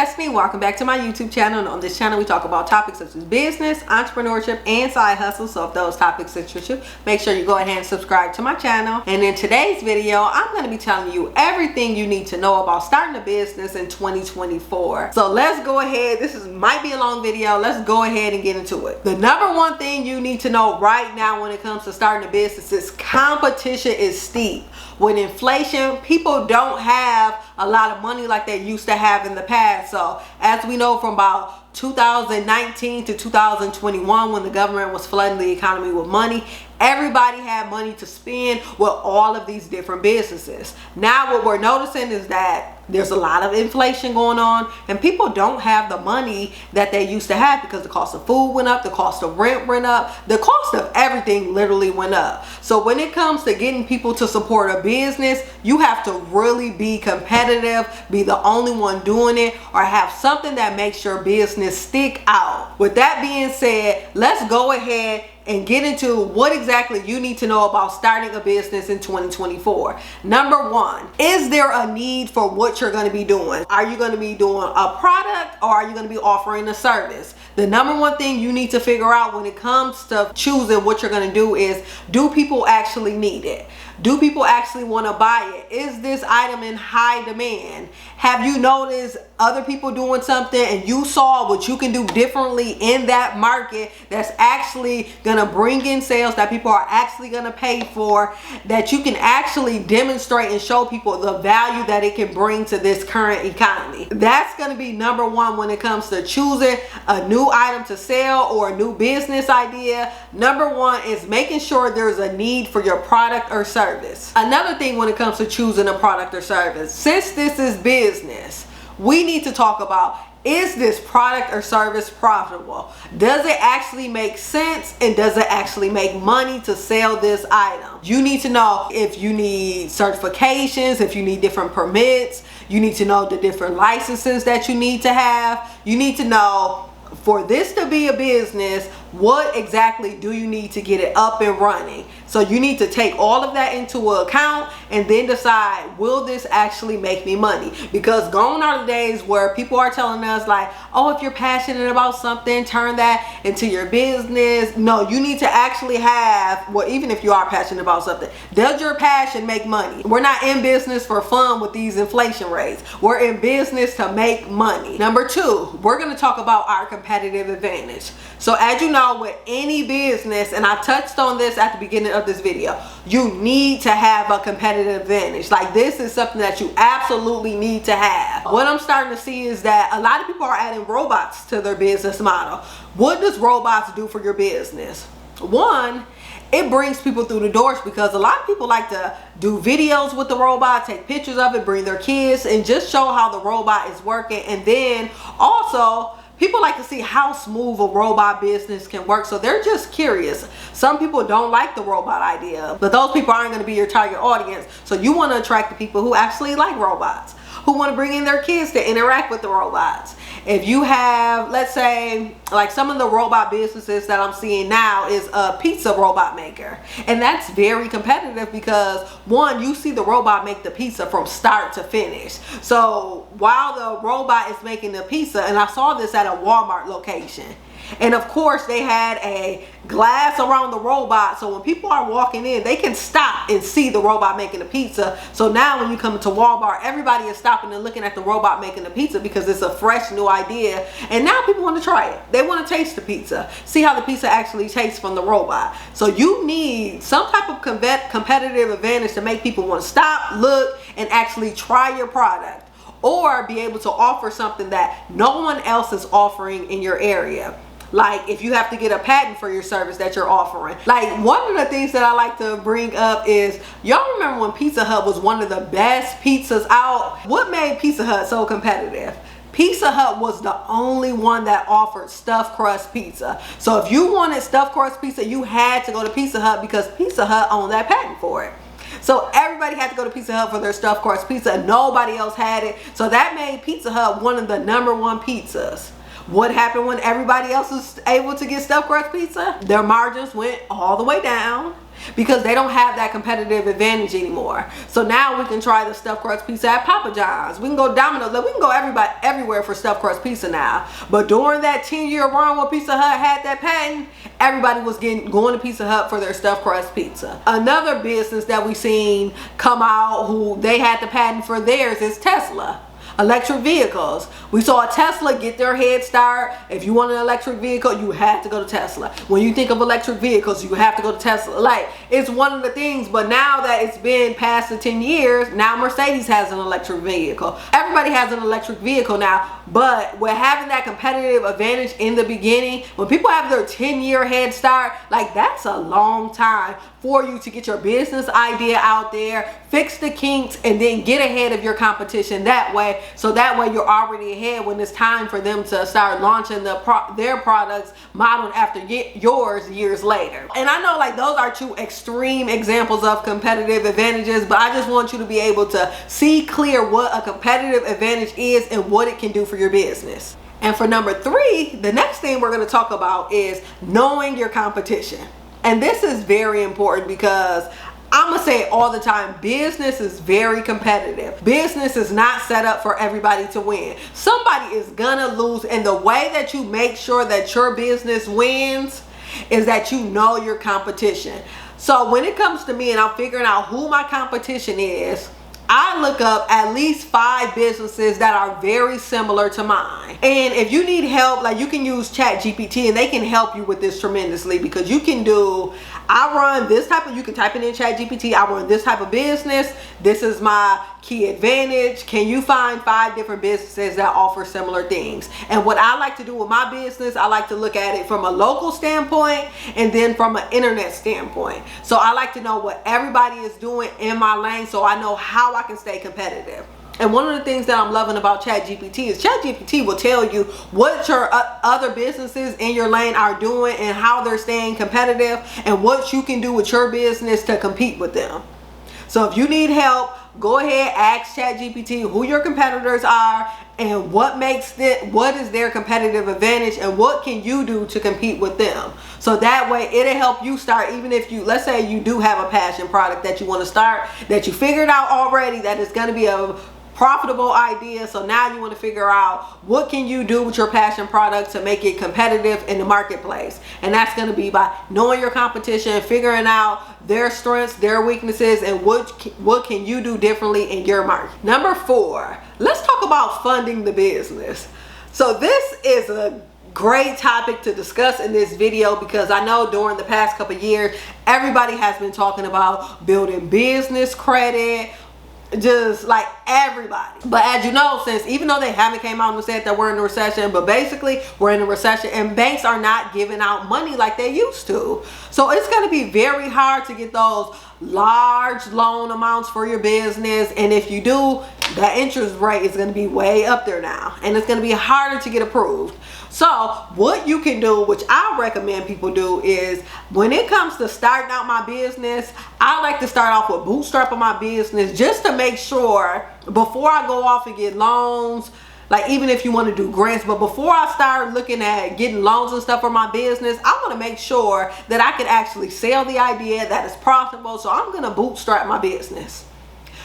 Destiny. Welcome back to my YouTube channel. And on this channel we talk about topics such as business, entrepreneurship, and side hustle. So if those topics interest you, make sure you go ahead and subscribe to my channel. And in today's video, I'm going to be telling you everything you need to know about starting a business in 2024. So let's go ahead. Might be a long video. Let's go ahead and get into it. The number one thing you need to know right now when it comes to starting a business is competition is steep. With inflation, people don't have a lot of money like they used to have in the past. So as we know, from about 2019 to 2021, when the government was flooding the economy with money, everybody had money to spend with all of these different businesses. Now what we're noticing is that there's a lot of inflation going on and people don't have the money that they used to have because the cost of food went up, the cost of rent went up, the cost of everything literally went up. So when it comes to getting people to support a business, you have to really be competitive, be the only one doing it, or have something that makes your business stick out. With that being said, let's go ahead and get into what exactly you need to know about starting a business in 2024. Number one, is there a need for what you're going to be doing? Are you going to be doing a product or are you going to be offering a service? The number one thing you need to figure out when it comes to choosing what you're going to do is, do people actually need it? Do people actually want to buy it? Is this item in high demand? Have you noticed other people doing something and you saw what you can do differently in that market that's actually going to bring in sales that people are actually going to pay for, that you can actually demonstrate and show people the value that it can bring to this current economy? That's going to be number one when it comes to choosing a new item to sell or a new business idea. Number one is making sure there's a need for your product or service. Another thing when it comes to choosing a product or service, since this is business, we need to talk about, is this product or service profitable? Does it actually make sense, and does it actually make money to sell this item? You need to know if you need certifications, if you need different permits. You need to know the different licenses that you need to have. You need to know, for this to be a business, what exactly do you need to get it up and running? So you need to take all of that into account and then decide, will this actually make me money? Because gone are the days where people are telling us like, oh, if you're passionate about something, turn that into your business. No, you need to actually have, well, even if you are passionate about something, does your passion make money? We're not in business for fun with these inflation rates. We're in business to make money. Number two, we're going to talk about our competitive advantage. So as you know, with any business, and I touched on this at the beginning of this video, you need to have a competitive advantage. Like, this is something that you absolutely need to have. What I'm starting to see is that a lot of people are adding robots to their business model. What does robots do for your business? One, it brings people through the doors, because a lot of people like to do videos with the robot, take pictures of it, bring their kids, and just show how the robot is working. And then also, people like to see how smooth a robot business can work, so they're just curious. Some people don't like the robot idea, but those people aren't going to be your target audience. So you want to attract the people who actually like robots, who want to bring in their kids to interact with the robots. If you have, let's say, like some of the robot businesses that I'm seeing now is a pizza robot maker. And that's very competitive because, one, you see the robot make the pizza from start to finish. So while the robot is making the pizza, and I saw this at a Walmart location, and of course they had a glass around the robot, so when people are walking in, they can stop and see the robot making the pizza. So now when you come to Walmart, everybody is stopping and looking at the robot making the pizza because it's a fresh new idea, and now people want to try it. They want to taste the pizza, see how the pizza actually tastes from the robot. So you need some type of competitive advantage to make people want to stop, look, and actually try your product, or be able to offer something that no one else is offering in your area. Like if you have to get a patent for your service that you're offering. Like, one of the things that I like to bring up is, y'all remember when Pizza Hut was one of the best pizzas out? What made Pizza Hut so competitive? Pizza Hut was the only one that offered stuffed crust pizza. So if you wanted stuffed crust pizza, you had to go to Pizza Hut because Pizza Hut owned that patent for it. So everybody had to go to Pizza Hut for their stuffed crust pizza, and nobody else had it. So that made Pizza Hut one of the #1 pizzas. What happened when everybody else was able to get stuffed crust pizza? Their margins went all the way down. because they don't have that competitive advantage anymore. So now we can try the stuffed crust pizza at Papa John's. We can go Domino's. We can go everywhere for stuffed crust pizza now. But during that 10-year run when Pizza Hut had that patent, everybody was going to Pizza Hut for their stuffed crust pizza. Another business that we seen come out who they had the patent for theirs is Tesla. Electric vehicles. We saw Tesla get their head start. If you want an electric vehicle, you have to go to Tesla. When you think of electric vehicles, you have to go to Tesla. Like, it's one of the things. But now that it's been past the 10 years, now Mercedes has an electric vehicle. Everybody has an electric vehicle now. But we're having that competitive advantage in the beginning. When people have their 10-year head start, like, that's a long time for you to get your business idea out there, fix the kinks, and then get ahead of your competition that way. So that way you're already ahead when it's time for them to start launching their products modeled after yours years later. And I know, like, those are two extreme examples of competitive advantages, but I just want you to be able to see clear what a competitive advantage is and what it can do for your business. And for number 3, the next thing we're going to talk about is knowing your competition. And this is very important because I'm going to say it all the time, business is very competitive. Business is not set up for everybody to win. Somebody is going to lose, and the way that you make sure that your business wins is that you know your competition. So when it comes to me and I'm figuring out who my competition is, I look up at least 5 businesses that are very similar to mine. And if you need help, like, you can use ChatGPT and they can help you with this tremendously, because you can do, I run this type of, you can type it in ChatGPT, I run this type of business, this is my key advantage. Can you find 5 different businesses that offer similar things? And what I like to do with my business, I like to look at it from a local standpoint and then from an internet standpoint. So I like to know what everybody is doing in my lane so I know how I can stay competitive. And one of the things that I'm loving about ChatGPT is ChatGPT will tell you what your other businesses in your lane are doing and how they're staying competitive and what you can do with your business to compete with them. So if you need help, go ahead, ask ChatGPT who your competitors are and what is their competitive advantage and what can you do to compete with them. So that way it'll help you start, even if you, let's say you do have a passion product that you want to start, that you figured out already that it's going to be a profitable idea. So now you want to figure out what can you do with your passion product to make it competitive in the marketplace. And that's going to be by knowing your competition, figuring out their strengths, their weaknesses, and what can you do differently in your market. Number 4, let's talk about funding the business. So this is a great topic to discuss in this video because I know during the past couple of years, everybody has been talking about building business credit, just like everybody. But as you know, since even though they haven't came out and said that we're in a recession, but basically we're in a recession and banks are not giving out money like they used to. So it's going to be very hard to get those large loan amounts for your business, and if you do, the interest rate is going to be way up there now and it's going to be harder to get approved. So what you can do, which I recommend people do, is when it comes to starting out my business, I like to start off with bootstrapping my business just to make sure before I go off and get loans, like even if you want to do grants, but before I start looking at getting loans and stuff for my business, I want to make sure that I can actually sell the idea, that it's profitable. So I'm going to bootstrap my business.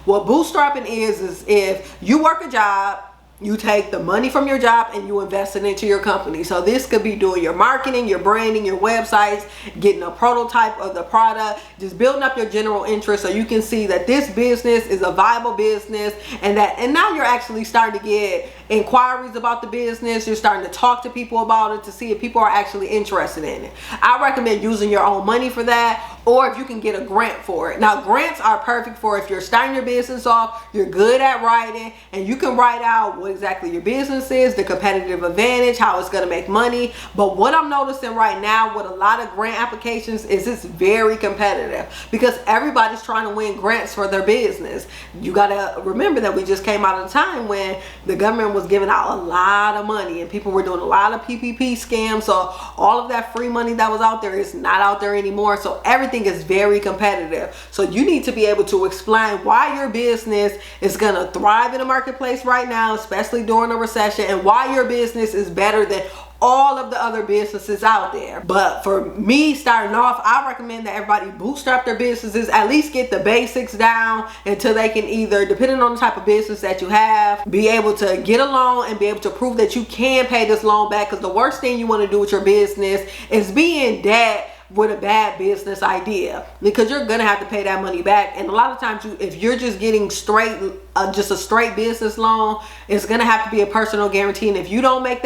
What bootstrapping is if you work a job, you take the money from your job and you invest it into your company. So this could be doing your marketing, your branding, your websites, getting a prototype of the product, just building up your general interest so you can see that this business is a viable business, and now you're actually starting to get inquiries about the business. You're starting to talk to people about it to see if people are actually interested in it. I recommend using your own money for that, or if you can get a grant for it. Now grants are perfect for if you're starting your business off, you're good at writing, and you can write out what exactly your business is, the competitive advantage, how it's going to make money. But what I'm noticing right now with a lot of grant applications is it's very competitive because everybody's trying to win grants for their business. You got to remember that we just came out of a time when the government was giving out a lot of money and people were doing a lot of PPP scams. So all of that free money that was out there is not out there anymore. So everything is very competitive. So you need to be able to explain why your business is going to thrive in the marketplace right now, especially during a recession, and why your business is better than all of the other businesses out there. But for me starting off, I recommend that everybody bootstrap their businesses, at least get the basics down until they can either, depending on the type of business that you have, be able to get a loan and be able to prove that you can pay this loan back. Because the worst thing you want to do with your business is be in debt with a bad business idea, because you're gonna have to pay that money back. And a lot of times, if you're just getting straight just a straight business loan, it's gonna have to be a personal guarantee, and if you don't pay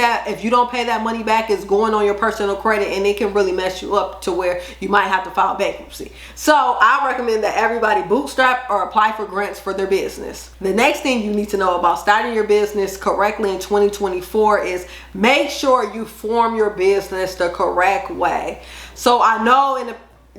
that money back, it's going on your personal credit, and it can really mess you up to where you might have to file bankruptcy. So I recommend that everybody bootstrap or apply for grants for their business. The next thing you need to know about starting your business correctly in 2024 is make sure you form your business the correct way. So I know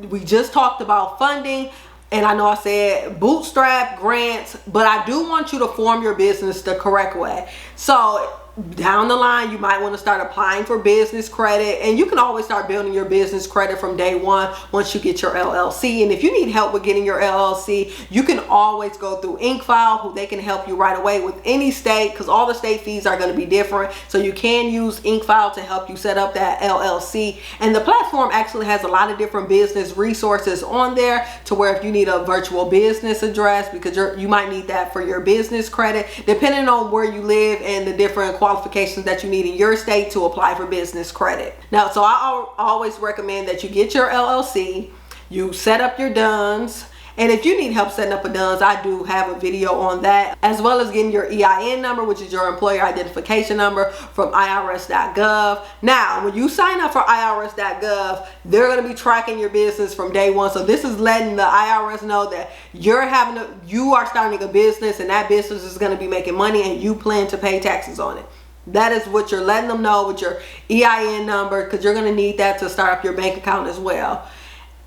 we just talked about funding, and I know I said bootstrap, grants, but I do want you to form your business the correct way. So down the line, you might want to start applying for business credit, and you can always start building your business credit from day one once you get your LLC. And if you need help with getting your LLC, you can always go through InkFile, who they can help you right away with any state, because all the state fees are going to be different. So you can use InkFile to help you set up that LLC. And the platform actually has a lot of different business resources on there, to where if you need a virtual business address, because you might need that for your business credit, depending on where you live and the different qualifications that you need in your state to apply for business credit. Now, so I always recommend that you get your LLC, you set up your DUNS, and if you need help setting up a DUNS, I do have a video on that, as well as getting your EIN number, which is your employer identification number, from irs.gov. Now, when you sign up for irs.gov, they're going to be tracking your business from day one. So this is letting the IRS know that you are starting a business, and that business is going to be making money, and you plan to pay taxes on it. That is what you're letting them know with your EIN number, because you're going to need that to start up your bank account as well.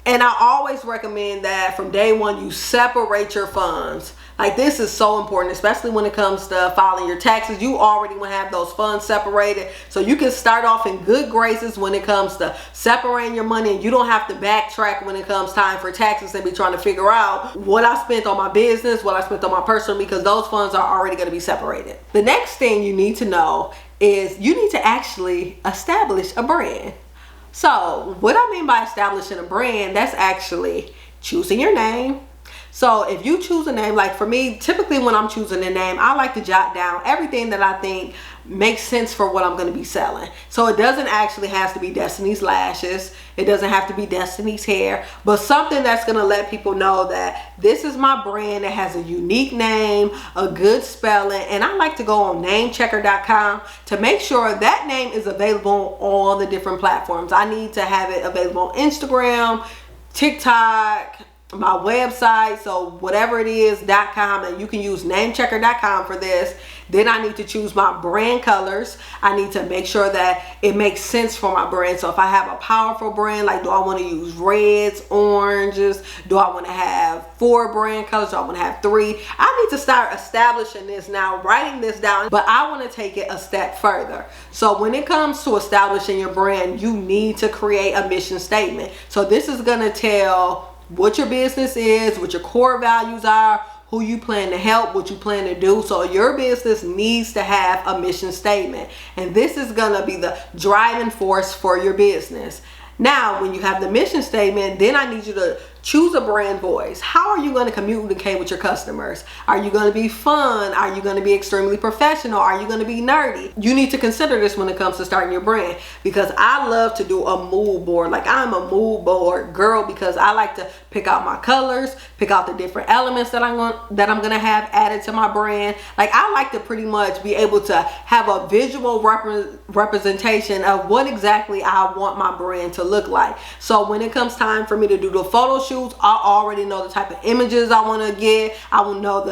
And I always recommend that from day one, you separate your funds. Like, this is so important, especially when it comes to filing your taxes. You already want to have those funds separated, so you can start off in good graces when it comes to separating your money, and you don't have to backtrack when it comes time for taxes and be trying to figure out what I spent on my business, what I spent on my personal, because those funds are already going to be separated. The next thing you need to know is you need to actually establish a brand. So what I mean by establishing a brand, that's actually choosing your name. So if you choose a name, like for me, typically when I'm choosing a name, I like to jot down everything that I think makes sense for what I'm going to be selling. So it doesn't actually have to be Destiny's Lashes. It doesn't have to be Destiny's Hair, but something that's going to let people know that this is my brand that has a unique name, a good spelling. And I like to go on namechecker.com to make sure that name is available on all the different platforms. I need to have it available on Instagram, TikTok, my website, so whatever it is .com, and you can use namechecker.com for this. Then I need to choose my brand colors. I need to make sure that it makes sense for my brand. So if I have a powerful brand, like, do I want to use reds, oranges? Do I want to have 4 brand colors? Do I want to have 3? I need to start establishing this now, writing this down, but I want to take it a step further. So when it comes to establishing your brand, you need to create a mission statement. So this is going to tell what your business is, what your core values are, who you plan to help, what you plan to do. So your business needs to have a mission statement, and this is going to be the driving force for your business. Now, when you have the mission statement, then I need you to choose a brand voice. How are you going to communicate with your customers? Are you going to be fun? Are you going to be extremely professional? Are you going to be nerdy? You need to consider this when it comes to starting your brand, because I love to do a mood board. Like, I'm a mood board girl, because I like to pick out my colors, pick out the different elements that I'm going to have added to my brand. Like, I like to pretty much be able to have a visual representation of what exactly I want my brand to look like. So when it comes time for me to do the photo shoot, I already know the type of images I want to get. I will know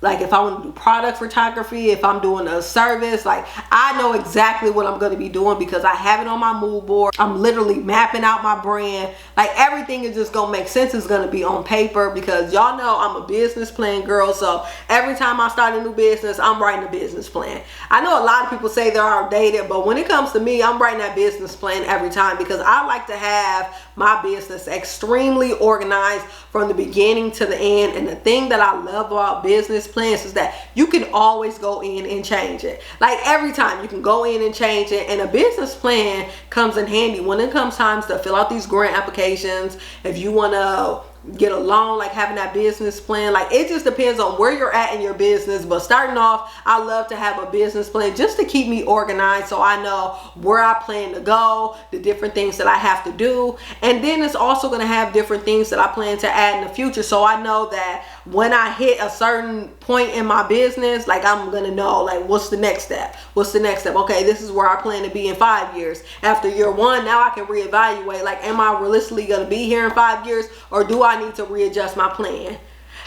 if I want to do product photography, if I'm doing a service, like, I know exactly what I'm going to be doing because I have it on my mood board. I'm literally mapping out my brand. Like, everything is just going to make sense. It's going to be on paper, because y'all know I'm a business plan girl. So every time I start a new business, I'm writing a business plan. I know a lot of people say they're outdated, but when it comes to me, I'm writing that business plan every time, because I like to have my business extremely organized from the beginning to the end. And the thing that I love about business plans is that you can always go in and change it. Like every time you can go in and change it, and a business plan comes in handy when it comes times to fill out these grant applications. If you want to get a loan, like having that business plan, like it just depends on where you're at in your business. But starting off, I love to have a business plan just to keep me organized, so I know where I plan to go, the different things that I have to do, and then it's also going to have different things that I plan to add in the future, so I know that when I hit a certain point in my business, like I'm gonna know like what's the next step. Okay, this is where I plan to be in 5 years. After year 1, now I can reevaluate, like, am I realistically gonna be here in 5 years, or do I need to readjust my plan?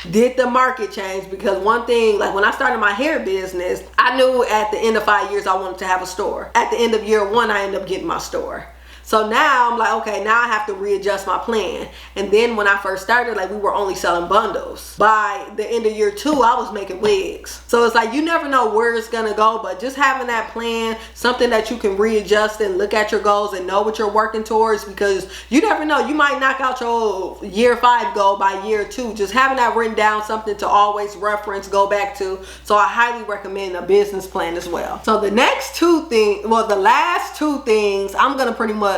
Did the market change? Because one thing, like when I started my hair business, I knew at the end of 5 years I wanted to have a store. At the end of year 1, I ended up getting my store. So now I'm like, okay, now I have to readjust my plan. And then when I first started, like we were only selling bundles. By the end of year 2, I was making wigs. So it's like, you never know where it's gonna go, but just having that plan, something that you can readjust and look at your goals and know what you're working towards, because you never know, you might knock out your year 5 goal by year 2. Just having that written down, something to always reference, go back to. So I highly recommend a business plan as well. So the next 2 things, well, the last 2 things, I'm gonna pretty much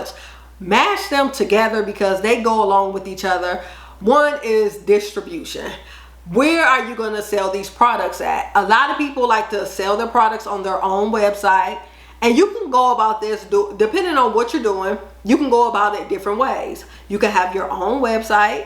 mash them together because they go along with each other. One is distribution. Where are you going to sell these products at? A lot of people like to sell their products on their own website, and you can go about this, depending on what you're doing, you can go about it different ways. You can have your own website,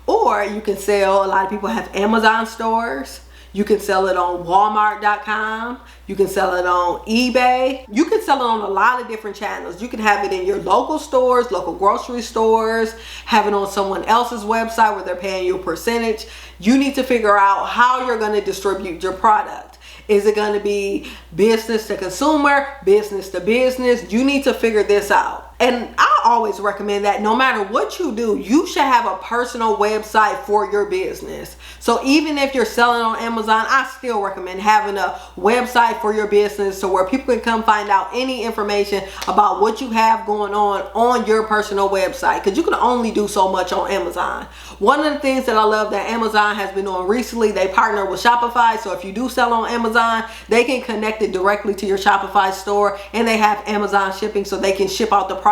or you can sell, a lot of people have Amazon stores. You can sell it on Walmart.com. You can sell it on eBay. You can sell it on a lot of different channels. You can have it in your local stores, local grocery stores, have it on someone else's website where they're paying you a percentage. You need to figure out how you're going to distribute your product. Is it going to be business to consumer, business to business? You need to figure this out. And I always recommend that no matter what you do, you should have a personal website for your business. So even if you're selling on Amazon, I still recommend having a website for your business, so where people can come find out any information about what you have going on your personal website, because you can only do so much on Amazon. One of the things that I love that Amazon has been doing recently, they partner with Shopify. So if you do sell on Amazon, they can connect it directly to your Shopify store, and they have Amazon shipping, so they can ship out the products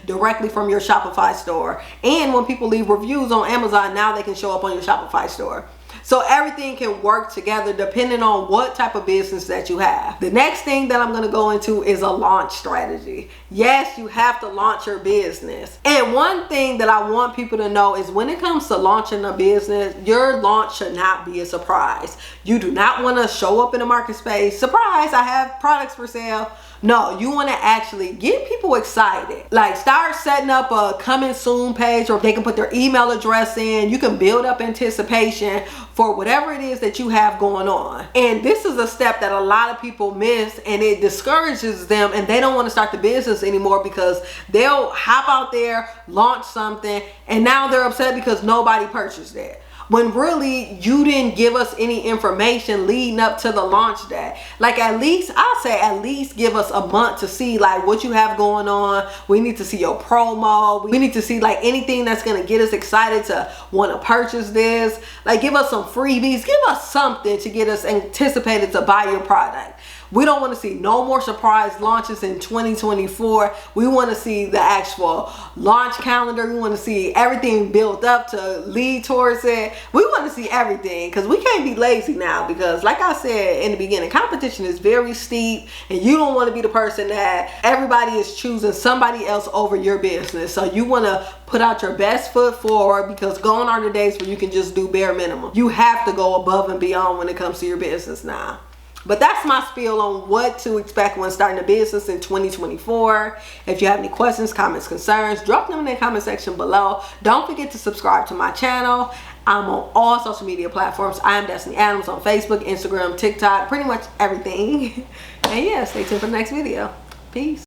directly from your Shopify store. And when people leave reviews on Amazon, now they can show up on your Shopify store. So everything can work together depending on what type of business that you have. The next thing that I'm going to go into is a launch strategy. Yes, you have to launch your business. And one thing that I want people to know is when it comes to launching a business, your launch should not be a surprise. You do not want to show up in a market space, surprise, I have products for sale. No, you want to actually get people excited. Like, start setting up a coming soon page, or they can put their email address in. You can build up anticipation for whatever it is that you have going on. And this is a step that a lot of people miss, and it discourages them, and they don't want to start the business anymore because they'll hop out there, launch something, and now they're upset because nobody purchased it. When really you didn't give us any information leading up to the launch day. Like, at least, I say at least give us a month to see like what you have going on. We need to see your promo. We need to see like anything that's going to get us excited to want to purchase this. Like, give us some freebies. Give us something to get us anticipated to buy your product. We don't want to see no more surprise launches in 2024. We want to see the actual launch calendar. We want to see everything built up to lead towards it. We want to see everything, because we can't be lazy now, because like I said in the beginning, competition is very steep, and you don't want to be the person that everybody is choosing somebody else over your business. So you want to put out your best foot forward, because gone are the days where you can just do bare minimum. You have to go above and beyond when it comes to your business now. But that's my spiel on what to expect when starting a business in 2024. If you have any questions, comments, concerns, drop them in the comment section below. Don't forget to subscribe to my channel. I'm on all social media platforms. I am Destiny Adams on Facebook, Instagram, TikTok, pretty much everything. And yeah, stay tuned for the next video. Peace.